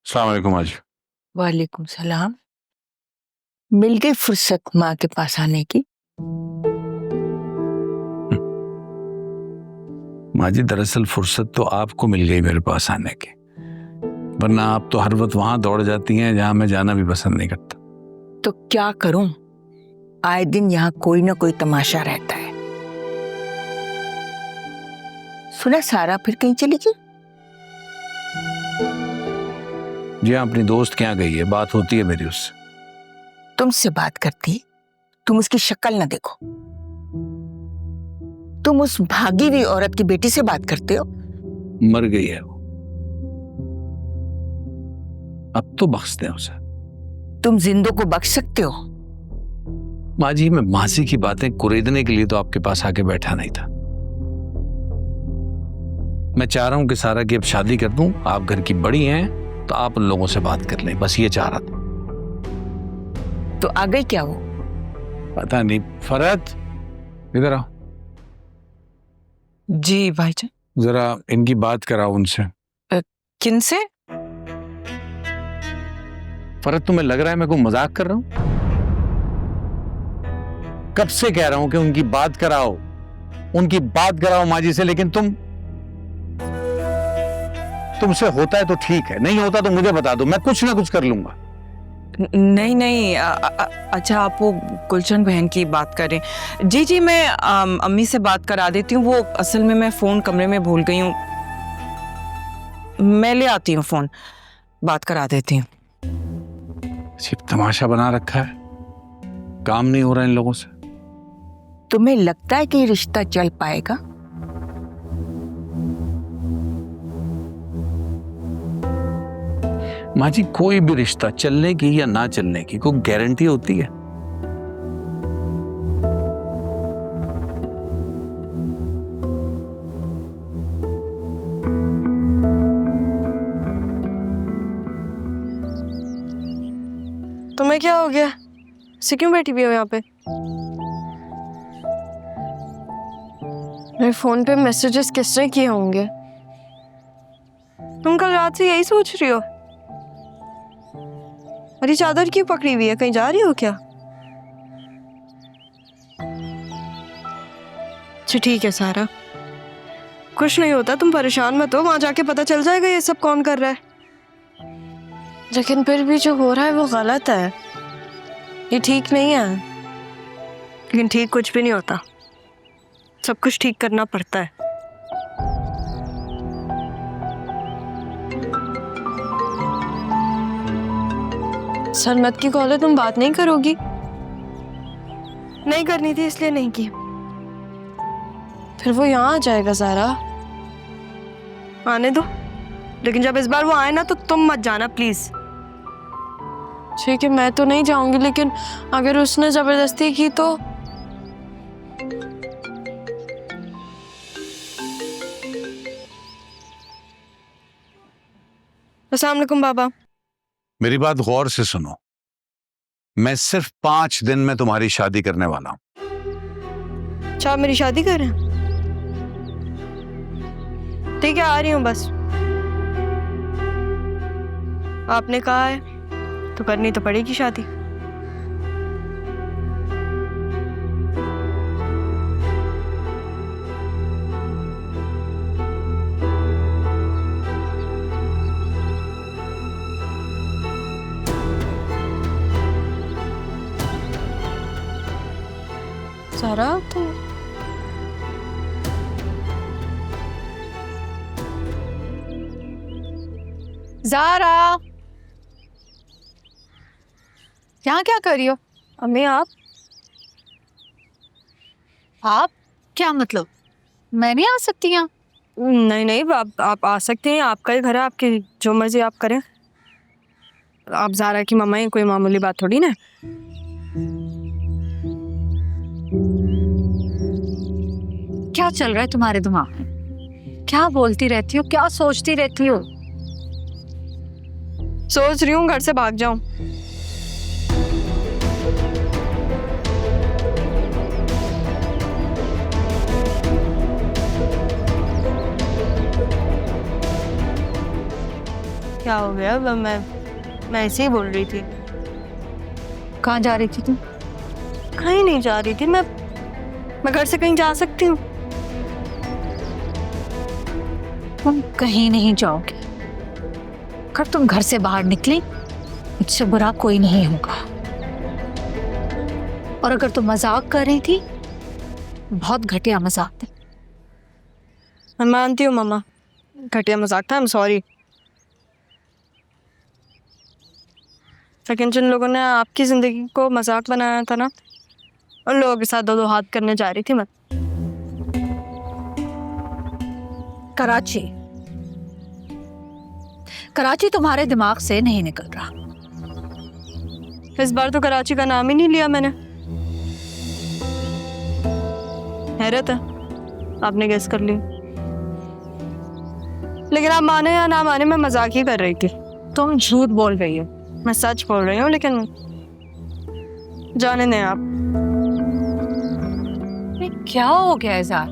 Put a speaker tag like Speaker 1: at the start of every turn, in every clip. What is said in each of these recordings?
Speaker 1: अस्सलाम वालेकुम। आज
Speaker 2: वालेकुम सलाम। मिल गई फुर्सत माँ के पास आने की।
Speaker 1: माँ जी, दरअसल फुर्सत तो आपको मिल गई मेरे पास आने की, वरना आप तो हर वक्त वहां दौड़ जाती हैं जहां मैं जाना भी पसंद नहीं करता।
Speaker 2: तो क्या करूं, आए दिन यहाँ कोई ना कोई तमाशा रहता है। सुना सारा फिर कहीं चली गई?
Speaker 1: जी हाँ, अपनी दोस्त के यहाँ गई है, बात होती है मेरी उससे।
Speaker 2: तुमसे बात करती, तुम उसकी शक्ल ना देखो। तुम उस भागी हुई औरत की बेटी से बात करते हो।
Speaker 1: मर गई है वो, अब तो बख्श दें उसे।
Speaker 2: तुम जिंदों को बख्श सकते हो?
Speaker 1: माँ जी, मैं मासी की बातें कुरेदने के लिए तो आपके पास आके बैठा नहीं था। मैं चाह रहा हूं कि सारा की अब शादी कर दूं, आप घर की बड़ी हैं तो आप उन लोगों से बात कर लें, बस ये चाह रहा था।
Speaker 2: तो आ गई क्या वो?
Speaker 1: पता नहीं। फरहत, इधर आओ
Speaker 3: जी भाईजान।
Speaker 1: जरा, इनकी बात कराओ उनसे।
Speaker 3: किनसे?
Speaker 1: फरहत, तुम्हें लग रहा है मैं कोई मजाक कर रहा हूं? कब से कह रहा हूं कि उनकी बात कराओ, उनकी बात कराओ माँ जी से, लेकिन तुमसे होता है तो ठीक है, नहीं होता तो मुझे बता दो, मैं कुछ ना कुछ कर लूंगा।
Speaker 3: नहीं नहीं, अच्छा आप वो गुलशन बहन की बात कर रहे हैं। जी जी, मैं अम्मी से बात करा देती हूँ। वो असल में मैं फोन कमरे में भूल गई हूँ, मैं ले आती हूँ फोन, बात करा देती हूँ।
Speaker 1: सिर्फ तमाशा बना रखा है, काम नहीं हो रहा इन लोगों से।
Speaker 2: तुम्हें लगता है कि ये रिश्ता चल पाएगा?
Speaker 1: माँ जी, कोई भी रिश्ता चलने की या ना चलने की कोई गारंटी होती है?
Speaker 4: तुम्हें क्या हो गया? ऐसे क्यों बैठी हुई हो यहाँ पे? मेरे फोन पे मैसेजेस किसने किए होंगे? तुम कल रात से यही सोच रही हो? मेरी चादर क्यों पकड़ी हुई है, कहीं जा रही हो क्या? अच्छा ठीक है सारा, कुछ नहीं होता, तुम परेशान मत हो, वहां जाके पता चल जाएगा ये सब कौन कर रहा है। लेकिन फिर भी जो हो रहा है वो गलत है, ये ठीक नहीं है। लेकिन ठीक कुछ भी नहीं होता, सब कुछ ठीक करना पड़ता है। सनमत की कॉल है, तुम बात नहीं करोगी? नहीं करनी थी इसलिए नहीं की, फिर वो यहाँ आ जाएगा सारा, आने दो। लेकिन जब इस बार वो आए ना तो तुम मत जाना प्लीज। ठीक है, मैं तो नहीं जाऊंगी, लेकिन अगर उसने जबरदस्ती की तो? अस्सलाम वालेकुम बाबा।
Speaker 1: मेरी बात गौर से सुनो, मैं सिर्फ 5 दिन में तुम्हारी शादी करने वाला हूं।
Speaker 4: अच्छा आप मेरी शादी कर रहे हैं? ठीक है, आ रही हूँ बस। आपने कहा है तो करनी तो पड़ेगी शादी। सारा तो
Speaker 5: ज़ारा, यहाँ क्या कर रही हो?
Speaker 4: अम्मी आप
Speaker 5: क्या मतलब? मैं नहीं आ सकती यहाँ?
Speaker 4: नहीं नहीं, आप आ सकते हैं, आपका ही घर है, आपकी जो मर्जी आप करें। आप ज़ारा की मम्मा हैं, कोई मामूली बात थोड़ी ना।
Speaker 5: क्या चल रहा है तुम्हारे दिमाग में? क्या बोलती रहती हो, क्या सोचती रहती हो?
Speaker 4: सोच रही हूँ घर से भाग जाऊं। क्या हो गया? मैं ऐसे ही बोल रही थी।
Speaker 5: कहाँ जा रही थी तुम?
Speaker 4: कहीं नहीं जा रही थी। मैं घर से कहीं जा सकती हूँ?
Speaker 5: तुम कहीं नहीं जाओगे। अगर तुम घर से बाहर निकली, मुझसे बुरा कोई नहीं होगा। और अगर तुम मजाक कर रही थी, बहुत घटिया मजाक था।
Speaker 4: मैं मानती हूँ मम्मा, घटिया मजाक था। I am sorry. लेकिन जिन लोगों ने आपकी जिंदगी को मजाक बनाया था ना, उन लोगों के साथ दो हाथ करने जा रही थी मैं।
Speaker 5: कराची तुम्हारे दिमाग से नहीं निकल रहा।
Speaker 4: इस बार तो कराची का नाम ही नहीं लिया मैंने। हैरत है, आपने गेस कर लिया। लेकिन आप माने या ना माने, मैं मजाक ही कर रही थी।
Speaker 5: तुम झूठ बोल रही हो।
Speaker 4: मैं सच बोल रही हूँ, लेकिन जाने दें आप।
Speaker 5: ये क्या हो गया इज़ार?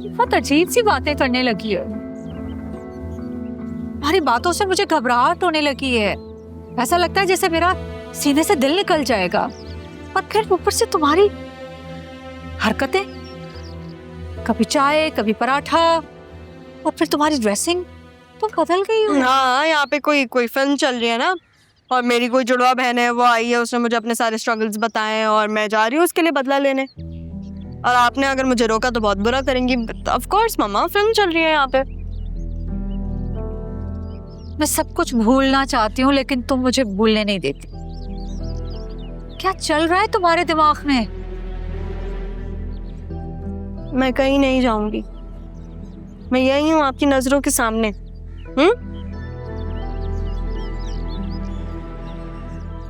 Speaker 5: बहुत अजीब सी बातें करने लगी है। तुम्हारी बातों से मुझे घबराहट होने लगी है। ऐसा लगता है जैसे मेरा सीने से दिल निकल जाएगा। और फिर ऊपर से तुम्हारी हरकतें, कभी चाय कभी पराठा, और फिर तुम्हारी ड्रेसिंग, तुम बदल गई हो।
Speaker 4: हाँ, यहाँ पे कोई फिल्म चल रही है ना, और मेरी कोई जुड़वा बहन है, वो आई है, उसने मुझे अपने सारे स्ट्रगल्स बताए और मैं जा रही हूँ उसके लिए बदला लेने। और आपने अगर मुझे रोका तो बहुत बुरा करेंगी। ऑफ कोर्स मम्मा, फिल्म चल रही है यहाँ पे।
Speaker 5: मैं सब कुछ भूलना चाहती हूँ, लेकिन तुम मुझे भूलने नहीं देती। क्या चल रहा है तुम्हारे दिमाग में?
Speaker 4: मैं कहीं नहीं जाऊंगी, मैं यही हूँ आपकी नजरों के सामने।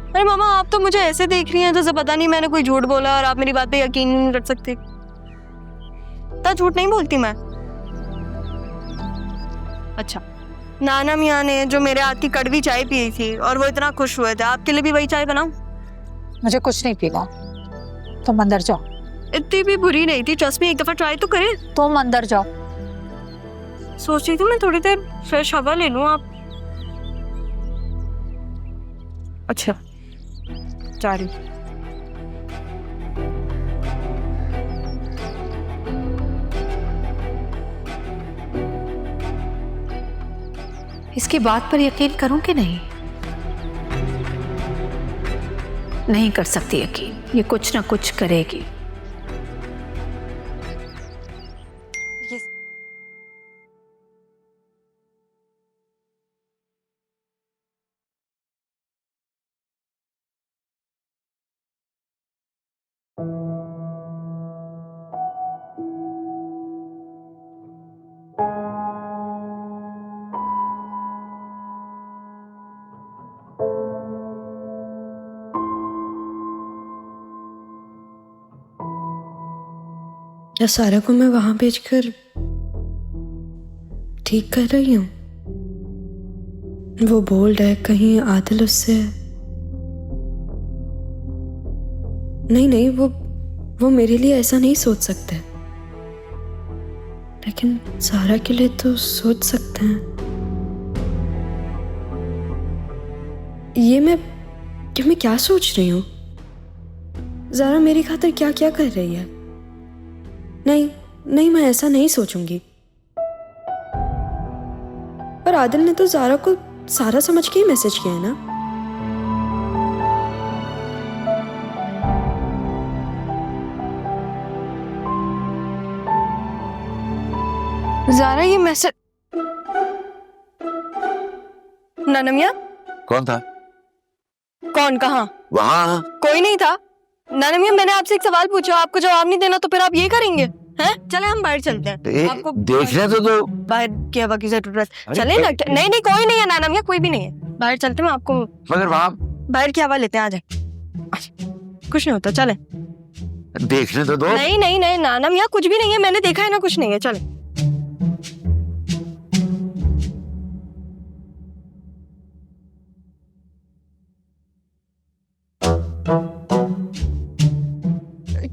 Speaker 4: अरे मामा, आप तो मुझे ऐसे देख रही हैं जैसे पता नहीं मैंने कोई झूठ बोला और आप मेरी बात पे यकीन नहीं कर सकते। इतना झूठ नहीं बोलती मैं। अच्छा, नाना मियाँ ने जो मेरे हाथ की कड़वी चाय पी थी और वो इतना खुश हुए थे, आपके लिए भी वही चाय बनाऊं?
Speaker 5: मुझे कुछ नहीं पीना, तुम अंदर जाओ।
Speaker 4: इतनी भी बुरी नहीं थी, ट्रस्ट मी, एक दफा ट्राई तो करें।
Speaker 5: तुम अंदर जाओ।
Speaker 4: सोच रही थी मैं थोड़ी देर फ्रेश हवा ले लूं। आप अच्छा जा रही।
Speaker 5: इसकी बात पर यकीन करूं कि नहीं? नहीं कर सकती यकीन, ये कुछ ना कुछ करेगी।
Speaker 4: क्या सारा को मैं वहां भेजकर ठीक कर रही हूँ? वो बोल्ड है, कहीं आदिल उससे नहीं, वो मेरे लिए ऐसा नहीं सोच सकते, लेकिन सारा के लिए तो सोच सकते हैं। ये मैं क्या सोच रही हूँ? ज़ारा मेरी खातिर क्या क्या कर रही है? नहीं, मैं ऐसा नहीं सोचूंगी। पर आदिल ने तो ज़ारा को सारा समझ के ही मैसेज किया है ना। ज़ारा, ये मैसेज नानमिया?
Speaker 1: कौन था?
Speaker 4: कौन? कहाँ?
Speaker 1: वहाँ।
Speaker 4: कोई नहीं था। नानमिया, मैंने आपसे एक सवाल पूछा, आपको जवाब नहीं देना तो फिर आप ये करेंगे हैं? चले हम बाहर चलते हैं। आपको
Speaker 1: देखने तो दो।
Speaker 4: बाहर की हवा की जरूरत। चले ना। नहीं, कोई नहीं है नानमिया, कोई भी नहीं है। बाहर चलते हैं, मैं आपको
Speaker 1: मगर वहाँ
Speaker 4: बाहर की हवा लेते हैं। आ जाए, कुछ नहीं होता, चले।
Speaker 1: देखने तो दो।
Speaker 4: नहीं नानमिया, कुछ भी नहीं है, मैंने देखा है ना, कुछ नहीं है, चले।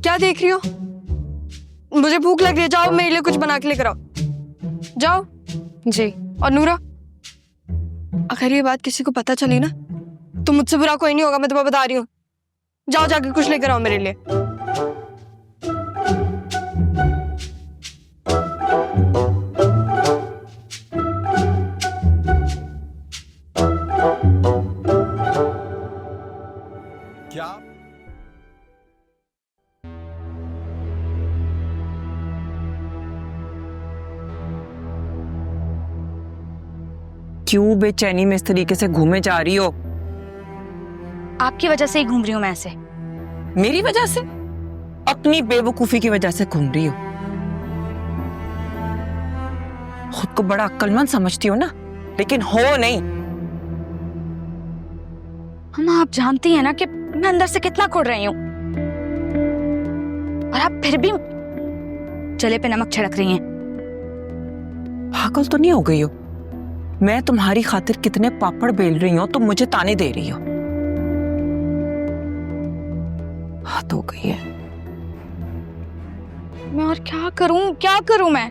Speaker 4: क्या देख रही हो? मुझे भूख लग रही है, जाओ मेरे लिए कुछ बना के लेकर आओ। जाओ। जी। और नूरा, अगर ये बात किसी को पता चली ना तो मुझसे बुरा कोई नहीं होगा, मैं तुम्हें बता रही हूँ। जाओ जाके कुछ लेकर आओ मेरे लिए।
Speaker 1: क्या
Speaker 3: क्यों बेचैनी में इस तरीके से घूमे जा रही हो?
Speaker 6: आपकी वजह से ही घूम रही हूँ मैं ऐसे।
Speaker 3: मेरी वजह से? अपनी बेवकूफी की वजह से घूम रही हो। खुद को बड़ा अक्लमंद समझती हो ना, लेकिन हो नहीं।
Speaker 6: हम आप जानती हैं ना कि मैं अंदर से कितना कुड़ रही हूँ, और आप फिर भी जले पे नमक छिड़क रही हैं।
Speaker 3: पागल तो नहीं हो गई हो? मैं तुम्हारी खातिर कितने पापड़ बेल रही हूँ, तुम मुझे ताने दे रही हो। हद हो गई है।
Speaker 6: मैं और क्या करूं मैं?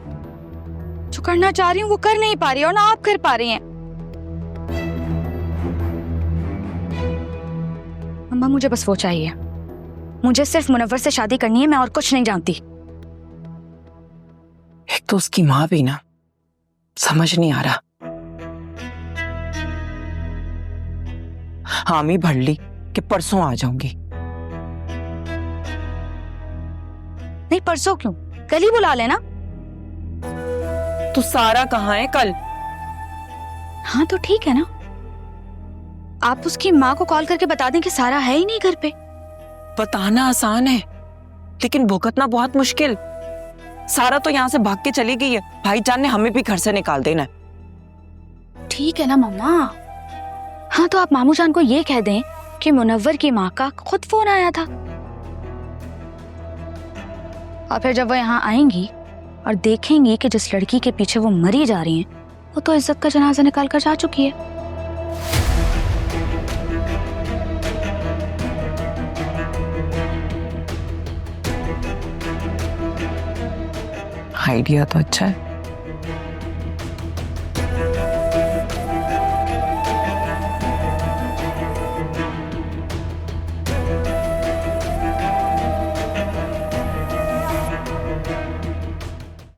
Speaker 6: जो करना चाह रही हूँ वो कर नहीं पा रही और ना आप कर पा रही हैं। अम्मा मुझे बस वो चाहिए, मुझे सिर्फ मुनव्वर से शादी करनी है, मैं और कुछ नहीं जानती।
Speaker 3: एक तो उसकी माँ भी ना, समझ नहीं आ रहा। हामी भर ली कि परसों आ जाऊंगी।
Speaker 6: नहीं परसों क्यों, कल ही बुला लेना।
Speaker 3: तो सारा कहाँ है कल?
Speaker 6: हाँ तो ठीक है ना, आप उसकी माँ को कॉल करके बता दें कि सारा है ही नहीं घर पे।
Speaker 3: बताना आसान है, लेकिन भुगतना बहुत मुश्किल। सारा तो यहाँ से भाग के चली गई है, भाईजान ने हमें भी घर से निकाल देना है।
Speaker 6: ठीक है ना मम्मा। हाँ तो आप मामू जान को ये कह दें कि मुनव्वर की माँ का खुद फोन आया था, और फिर जब वो यहाँ आएंगी और देखेंगी कि जिस लड़की के पीछे वो मरी जा रही हैं, वो तो इज्जत का जनाजा निकाल कर जा चुकी है।
Speaker 3: आइडिया तो अच्छा है।